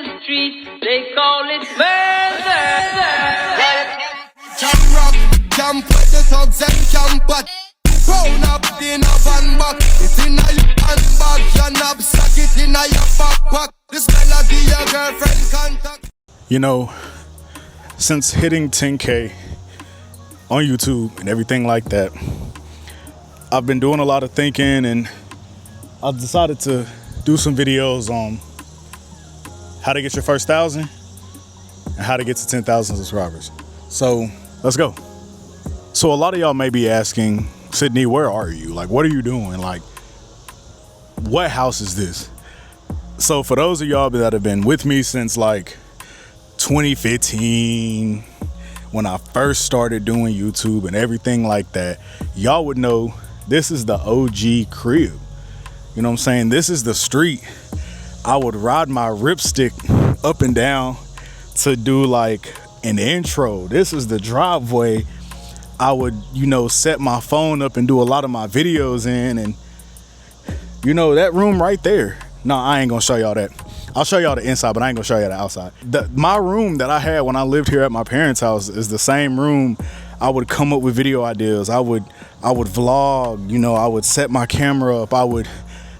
the street, they call it murder. Can rock, can put the thugs and can put. Brown up in a van back. It's in a your handbag, your knapsack, it in a your backpack. This melody your girlfriend contact. You know, since hitting 10K on YouTube and everything like that, I've been doing a lot of thinking, and I've decided to do some videos on how to get your first 1,000 and how to get to 10,000 subscribers. So let's go. So a lot of y'all may be asking, Sydney, where are you? Like, what are you doing? Like, what house is this? So for those of y'all that have been with me since like 2015, when I first started doing YouTube and everything like that, y'all would know this is the OG crib. You know what I'm saying? This is the street I would ride my ripstick up and down to do like an intro. This is the driveway I would, you know, set my phone up and do a lot of my videos in. And you know, that room right there. No, I ain't gonna show y'all that. I'll show y'all the inside, but I ain't gonna show y'all the outside. My room that I had when I lived here at my parents' house is the same room I would come up with video ideas. I would vlog, you know, I would set my camera up. I would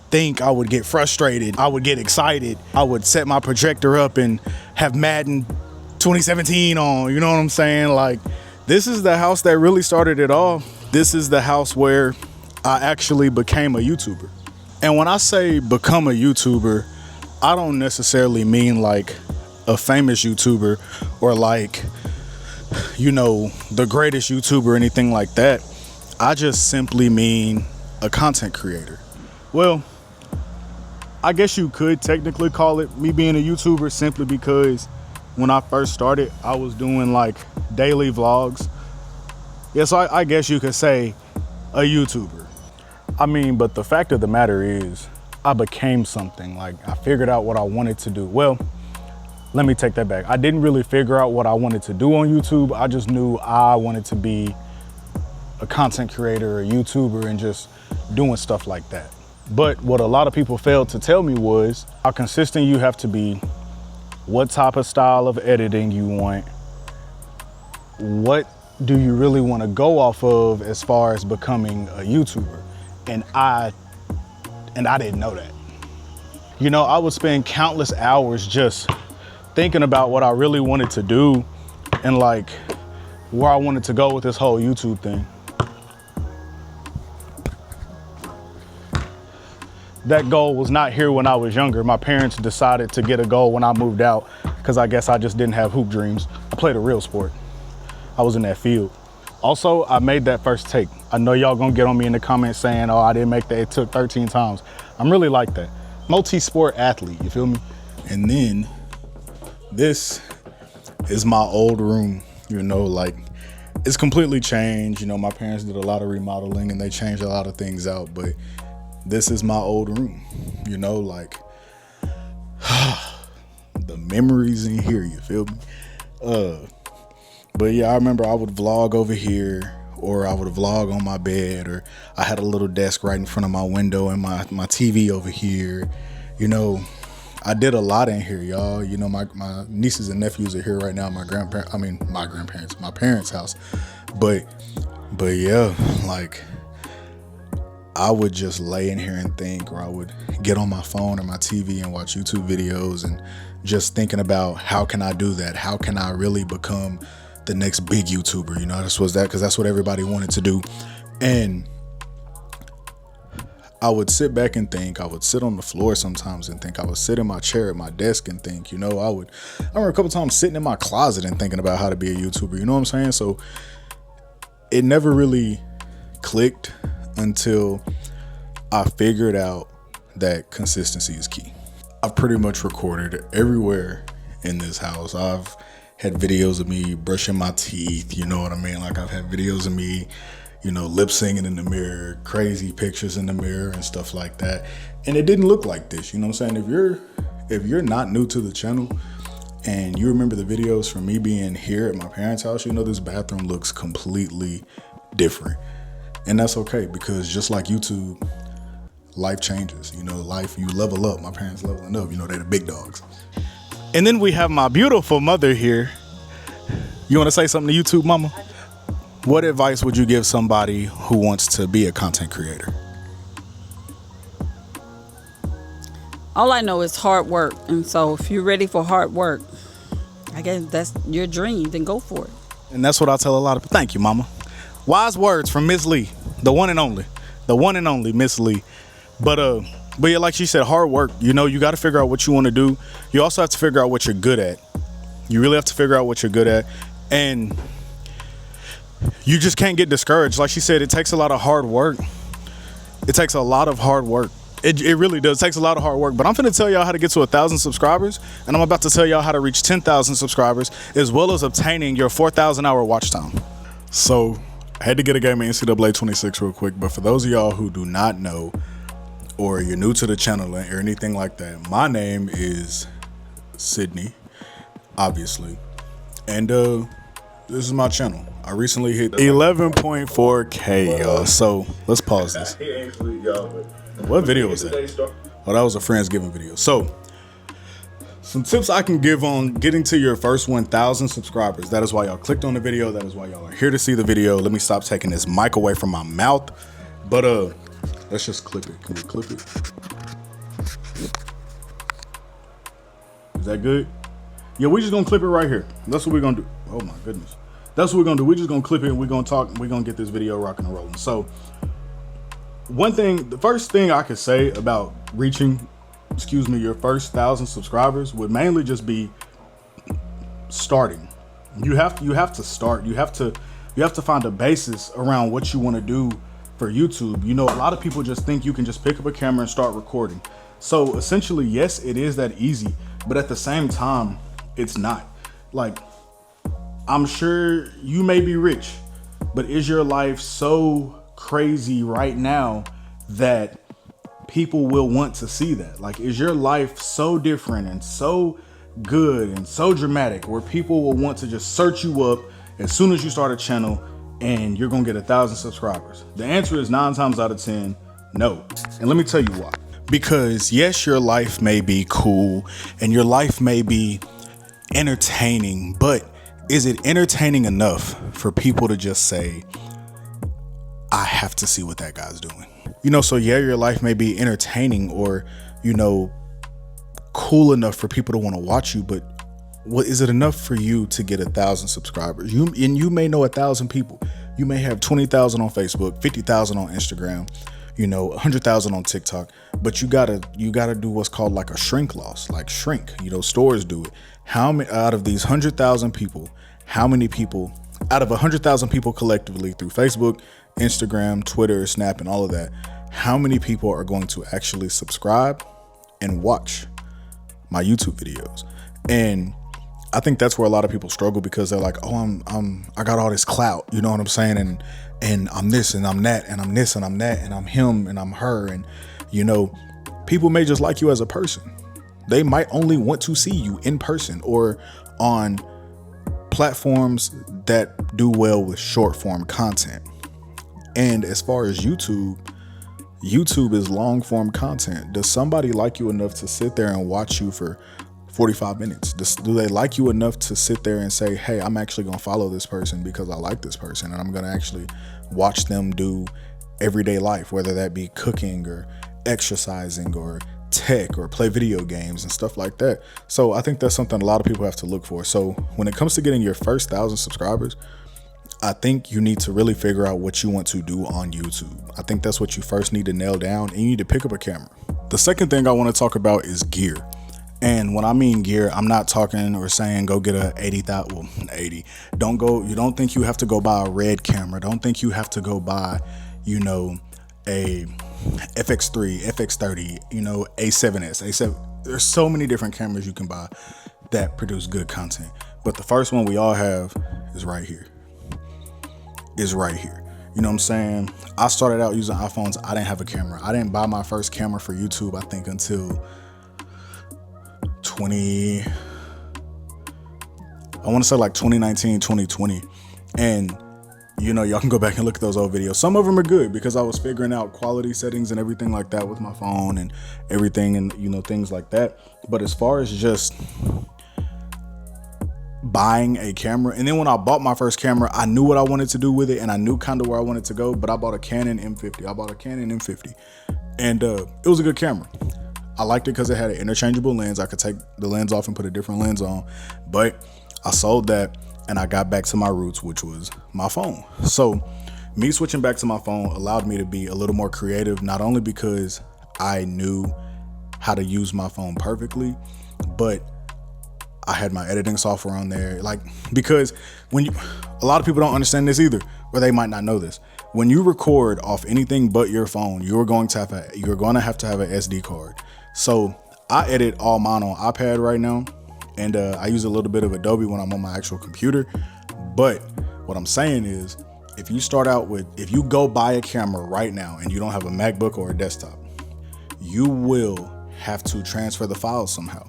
think, I would get frustrated. I would get excited. I would set my projector up and have Madden 2017 on, you know what I'm saying? Like, this is the house that really started it all. This is the house where I actually became a YouTuber. And when I say become a YouTuber, I don't necessarily mean like a famous YouTuber or like, you know, the greatest YouTuber or anything like that. I just simply mean a content creator. Well, I guess you could technically call it me being a YouTuber simply because when I first started, I was doing like daily vlogs. Yeah, so I guess you could say a YouTuber. I mean, but the fact of the matter is, I became something. Like, I figured out what I wanted to do. Well, let me take that back. I didn't really figure out what I wanted to do on YouTube. I just knew I wanted to be a content creator, a YouTuber, and just doing stuff like that. But what a lot of people failed to tell me was how consistent you have to be, what type of style of editing you want, what do you really want to go off of as far as becoming a YouTuber. And I didn't know that. You know, I would spend countless hours just thinking about what I really wanted to do and like where I wanted to go with this whole YouTube thing. That goal was not here when I was younger. My parents decided to get a goal when I moved out because I guess I just didn't have hoop dreams. I played a real sport. I was in that field. Also, I made that first take. I know y'all gonna get on me in the comments saying, oh, I didn't make that, it took 13 times. I'm really like that. Multi-sport athlete, you feel me? And then this is my old room, you know, like it's completely changed. You know, my parents did a lot of remodeling and they changed a lot of things out, but this is my old room, you know, like the memories in here, you feel me? But yeah, I remember I would vlog over here, or I would vlog on my bed, or I had a little desk right in front of my window and my TV over here. You know, I did a lot in here, y'all. You know, my nieces and nephews are here right now. My parents' house. But yeah, like I would just lay in here and think, or I would get on my phone or my TV and watch YouTube videos and just thinking about how can I do that? How can I really become the next big YouTuber? You know, because that's what everybody wanted to do. And I would sit back and think. I would sit on the floor sometimes and think. I would sit in my chair at my desk and think, you know, I remember a couple times sitting in my closet and thinking about how to be a YouTuber, you know what I'm saying? So it never really clicked until I figured out that consistency is key. I've pretty much recorded everywhere in this house. I've had videos of me brushing my teeth, you know what I mean? Like I've had videos of me, you know, lip singing in the mirror, crazy pictures in the mirror and stuff like that. And it didn't look like this, you know what I'm saying? If you're not new to the channel and you remember the videos from me being here at my parents' house, you know this bathroom looks completely different. And that's okay, because just like YouTube, life changes, you know, you level up. My parents leveling up, you know, they're the big dogs. And then we have my beautiful mother here. You want to say something to YouTube, mama? What advice would you give somebody who wants to be a content creator? All I know is hard work. And so if you're ready for hard work, I guess that's your dream, then go for it. And that's what I tell a lot of people. Thank you, mama. Wise words from Miss Lee, the one and only Miss Lee. But yeah, like she said, hard work. You know, you got to figure out what you want to do. You also have to figure out what you're good at. You really have to figure out what you're good at. And you just can't get discouraged. Like she said, it takes a lot of hard work. It takes a lot of hard work. It really does. It takes a lot of hard work. But I'm finna tell y'all how to get to 1,000 subscribers. And I'm about to tell y'all how to reach 10,000 subscribers, as well as obtaining your 4,000 hour watch time. So I had to get a game of NCAA 26 real quick. But for those of y'all who do not know, or you're new to the channel or anything like that, my name is Itzsydney, obviously. And this is my channel. I recently hit 11.4K, y'all. So let's pause this. What video was that? Oh, that was a Friendsgiving video. So some tips I can give on getting to your first 1,000 subscribers. That is why y'all clicked on the video. That is why y'all are here to see the video. Let me stop taking this mic away from my mouth. But let's just clip it. Can we clip it? Is that good? Yeah, we just gonna clip it right here. That's what we're gonna do. Oh my goodness. That's what we're gonna do. We're just gonna clip it and we're gonna talk and we're gonna get this video rocking and rolling. So the first thing I could say about reaching, your first 1,000 subscribers would mainly just be starting. You have to start. You have to find a basis around what you want to do for YouTube. You know, a lot of people just think you can just pick up a camera and start recording. So essentially, yes, it is that easy, but at the same time, it's not. Like, I'm sure you may be rich, but is your life so crazy right now that people will want to see that? Like, is your life so different and so good and so dramatic where people will want to just search you up as soon as you start a channel and you're gonna get 1,000 subscribers? The answer is 9 times out of 10, no. And let me tell you why. Because yes, your life may be cool and your life may be entertaining, but is it entertaining enough for people to just say, I have to see what that guy's doing? You know, so yeah, your life may be entertaining or, you know, cool enough for people to want to watch you, but what is it enough for you to get 1,000 subscribers? You may know 1,000 people. You may have 20,000 on Facebook, 50,000 on Instagram, you know, 100,000 on TikTok, but you gotta do what's called like a shrink loss, like shrink. You know, stores do it. How many out of these 100,000 people? How many people out of 100,000 people collectively through Facebook, Instagram, Twitter, Snap, and all of that? How many people are going to actually subscribe and watch my YouTube videos? And I think that's where a lot of people struggle, because they're like, oh, I got all this clout, you know what I'm saying? And I'm this and I'm that and I'm this and I'm that and I'm him and I'm her. And, you know, people may just like you as a person. They might only want to see you in person or on platforms that do well with short form content. And as far as YouTube is long form content. Does somebody like you enough to sit there and watch you for 45 minutes? Do they like you enough to sit there and say, hey, I'm actually going to follow this person because I like this person, and I'm going to actually watch them do everyday life, whether that be cooking or exercising or tech or play video games and stuff like that. So I think that's something a lot of people have to look for. So when it comes to getting your first 1,000 subscribers, I think you need to really figure out what you want to do on YouTube. I think that's what you first need to nail down, and you need to pick up a camera. The second thing I want to talk about is gear. And when I mean gear, I'm not talking or saying go get a 80. You don't think you have to go buy a red camera. Don't think you have to go buy, you know, a FX3, FX30, you know, A7S, A7. There's so many different cameras you can buy that produce good content. But the first one we all have is right here. You know what I'm saying? I started out using iPhones. I didn't have a camera. I didn't buy my first camera for YouTube, I think, until I want to say like 2019, 2020. And, you know, y'all can go back and look at those old videos. Some of them are good because I was figuring out quality settings and everything like that with my phone and everything and, you know, things like that. But as far as just buying a camera. And then when I bought my first camera, I knew what I wanted to do with it and I knew kind of where I wanted to go, but I bought a Canon M50. And it was a good camera. I liked it because it had an interchangeable lens. I could take the lens off and put a different lens on, but I sold that and I got back to my roots, which was my phone. So me switching back to my phone allowed me to be a little more creative, not only because I knew how to use my phone perfectly, but I had my editing software on there. Like, because a lot of people don't understand this either, or they might not know this. When you record off anything but your phone, you're going to have to have an SD card. So I edit all mine on iPad right now, and I use a little bit of Adobe when I'm on my actual computer. But what I'm saying is, if you go buy a camera right now and you don't have a MacBook or a desktop, you will have to transfer the files somehow.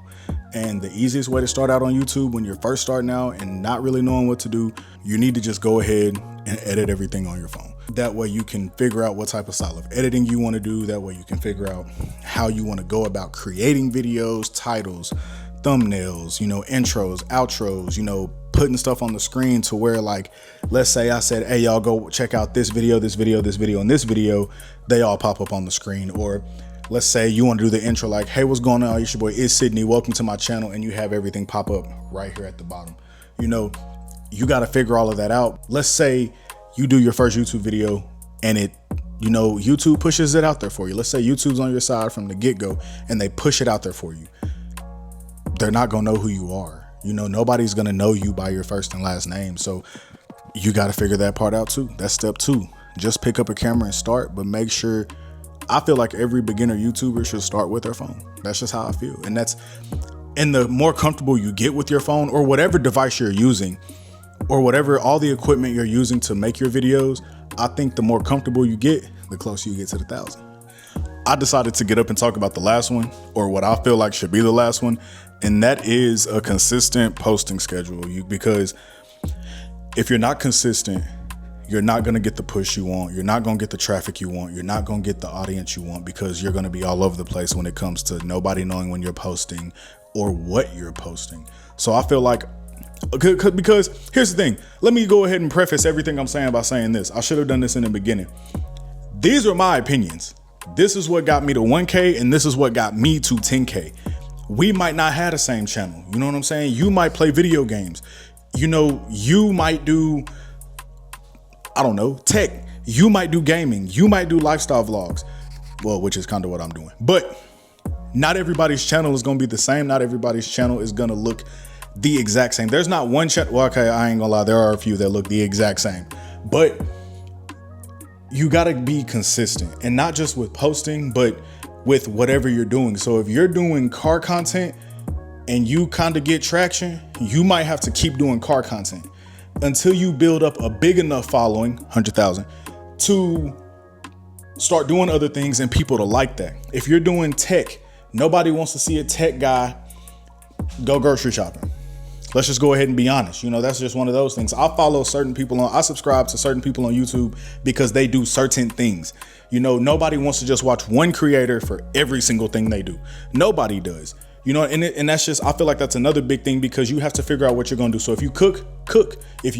And the easiest way to start out on YouTube when you're first starting out and not really knowing what to do, you need to just go ahead and edit everything on your phone. That way you can figure out what type of style of editing you want to do. That way you can figure out how you want to go about creating videos, titles, thumbnails, intros, outros, putting stuff on the screen to where, like, let's say I said, hey, y'all go check out this video, and this video, they all pop up on the screen. Or let's say you want to do the intro like, hey, what's going on? It's your boy Itzsydney. Welcome to my channel. And you have everything pop up right here at the bottom. You got to figure all of that out. Let's say you do your first YouTube video and YouTube pushes it out there for you. Let's say YouTube's on your side from the get-go and they push it out there for you. They're not going to know who you are. Nobody's going to know you by your first and last name. So you got to figure that part out too. That's step 2. Just pick up a camera and start, but make sure. I feel like every beginner YouTuber should start with their phone. That's just how I feel. And the more comfortable you get with your phone or whatever device you're using or all the equipment you're using to make your videos, I think the more comfortable you get, the closer you get to the 1,000. I decided to get up and talk about the last one, or what I feel like should be the last one. And that is a consistent posting schedule. Because if you're not consistent, you're not going to get the push you want. You're not going to get the traffic you want. You're not going to get the audience you want, because you're going to be all over the place when it comes to nobody knowing when you're posting or what you're posting. So I feel like, because here's the thing, let me go ahead and preface everything I'm saying by saying this. I should have done this in the beginning. These are my opinions. This is what got me to 1K and this is what got me to 10K. We might not have the same channel. You know what I'm saying? You might play video games. You might do, I don't know, tech. You might do gaming. You might do lifestyle vlogs. Well, which is kind of what I'm doing. But not everybody's channel is going to be the same. Not everybody's channel is going to look the exact same. There's not one channel. Well, okay, I ain't gonna lie. There are a few that look the exact same. But you got to be consistent, and not just with posting, but with whatever you're doing. So if you're doing car content and you kind of get traction, you might have to keep doing car content until you build up a big enough following, 100,000, to start doing other things and people to like that. If you're doing tech, nobody wants to see a tech guy go grocery shopping. Let's just go ahead and be honest. That's just one of those things. I follow certain people I subscribe to certain people on YouTube because they do certain things. Nobody wants to just watch one creator for every single thing they do. Nobody does. And that's just, I feel like that's another big thing, because you have to figure out what you're going to do. So if you cook. Let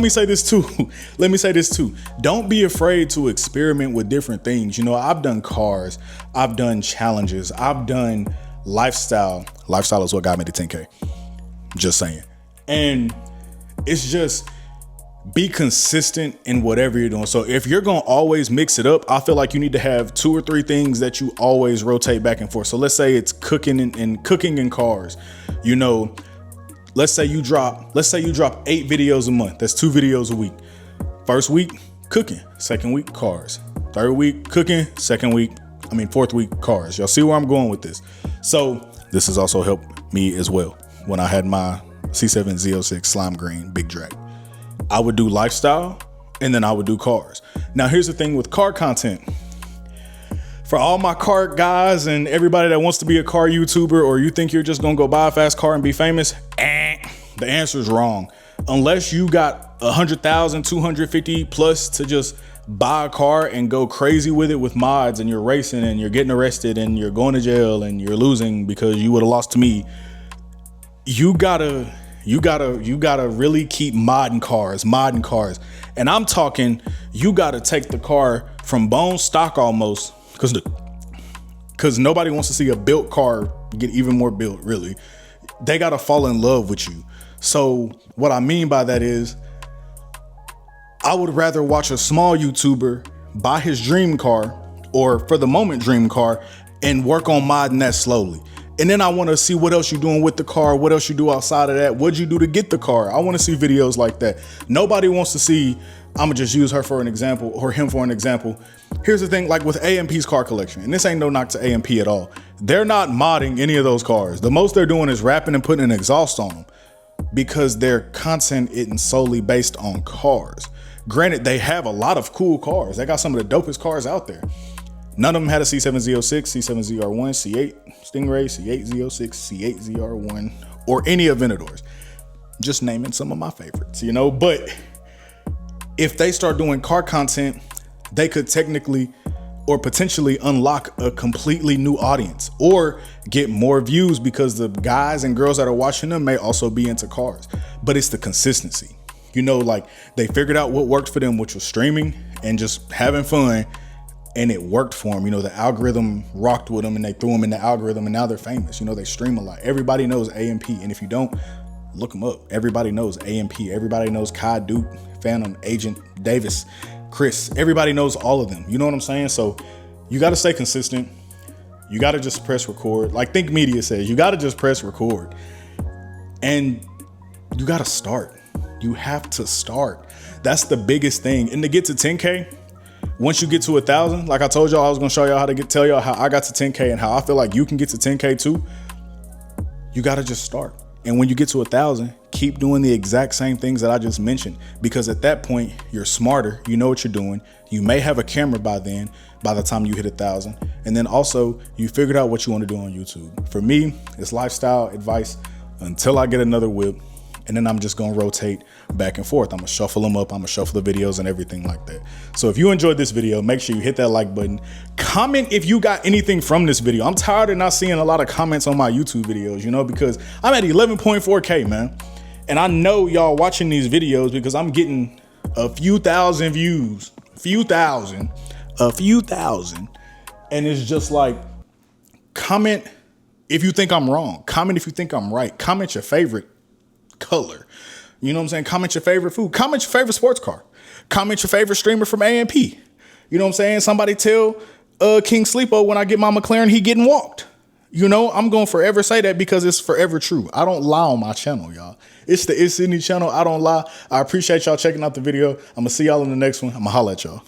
me say this too. Don't be afraid to experiment with different things. I've done cars, I've done challenges, I've done lifestyle. Lifestyle is what got me to 10K. Just saying. And it's just, be consistent in whatever you're doing. So if you're going to always mix it up, I feel like you need to have 2 or 3 things that you always rotate back and forth. So let's say it's cooking and cooking in cars. Let's say you drop 8 videos a month. That's 2 videos a week. First week, cooking. Second week, cars. Third week, cooking. Fourth week, cars. Y'all see where I'm going with this? So this has also helped me as well. When I had my C7 Z06 Slime Green Big Drag, I would do lifestyle and then I would do cars. Now, here's the thing with car content. For all my car guys and everybody that wants to be a car YouTuber, or you think you're just going to go buy a fast car and be famous, the answer is wrong. Unless you got 100,000, 250 plus to just buy a car and go crazy with it with mods, and you're racing and you're getting arrested and you're going to jail and you're losing because you would have lost to me. You gotta You gotta really keep modding cars. And I'm talking, you gotta take the car from bone stock almost, because nobody wants to see a built car get even more built, really. They gotta fall in love with you. So what I mean by that is, I would rather watch a small YouTuber buy his dream car, or for the moment dream car, and work on modding that slowly. And then I want to see what else you're doing with the car, what else you do outside of that, what'd you do to get the car. I want to see videos like that. Nobody wants to see, I'm gonna just use her for an example, or him for an example. Here's the thing, like with AMP's car collection, and this ain't no knock to AMP at all. They're not modding any of those cars. The most they're doing is wrapping and putting an exhaust on them, because their content isn't solely based on cars. Granted, they have a lot of cool cars. They got some of the dopest cars out there. None of them had a C7 Z06, C7 ZR1, C8 Stingray, C8 Z06, C8 ZR1, or any Aventadors. Just naming some of my favorites, you know? But if they start doing car content, they could technically or potentially unlock a completely new audience, or get more views, because the guys and girls that are watching them may also be into cars. But it's the consistency. You know, like, they figured out what worked for them, which was streaming and just having fun. And it worked for them. You know, the algorithm rocked with them, and they threw them in the algorithm, and now they're famous. You know, they stream a lot. Everybody knows AMP. And if you don't, look them up. Everybody knows AMP. Everybody knows Kai Duke, Phantom, Agent Davis, Chris. Everybody knows all of them. You know what I'm saying? So you got to stay consistent. You got to just press record. Like Think Media says, you got to just press record. And you got to start. You have to start. That's the biggest thing. And to get to 10K, once you get to 1,000, like I told y'all, I was gonna show y'all how to tell y'all how I got to 10K and how I feel like you can get to 10K too. You gotta just start. And when you get to 1,000, keep doing the exact same things that I just mentioned, because at that point, you're smarter. You know what you're doing. You may have a camera by then, by the time you hit 1,000. And then also, you figured out what you want to do on YouTube. For me, it's lifestyle advice until I get another whip. And then I'm just gonna rotate back and forth. I'm gonna shuffle them up. I'm gonna shuffle the videos and everything like that. So if you enjoyed this video, make sure you hit that like button. Comment if you got anything from this video. I'm tired of not seeing a lot of comments on my YouTube videos, you know, because I'm at 11.4K, man. And I know y'all watching these videos because I'm getting a few thousand views, a few thousand. And it's just like, comment if you think I'm wrong. Comment if you think I'm right. Comment your favorite color. You know what I'm saying? Comment your favorite food. Comment your favorite sports car. Comment your favorite streamer from AMP. You know what I'm saying? Somebody tell King Sleepo when I get my McLaren, he getting walked. You know, I'm going to forever say that because it's forever true. I don't lie on my channel, y'all. It's the Itzsydney channel. I don't lie. I appreciate y'all checking out the video. I'm going to see y'all in the next one. I'm going to holla at y'all.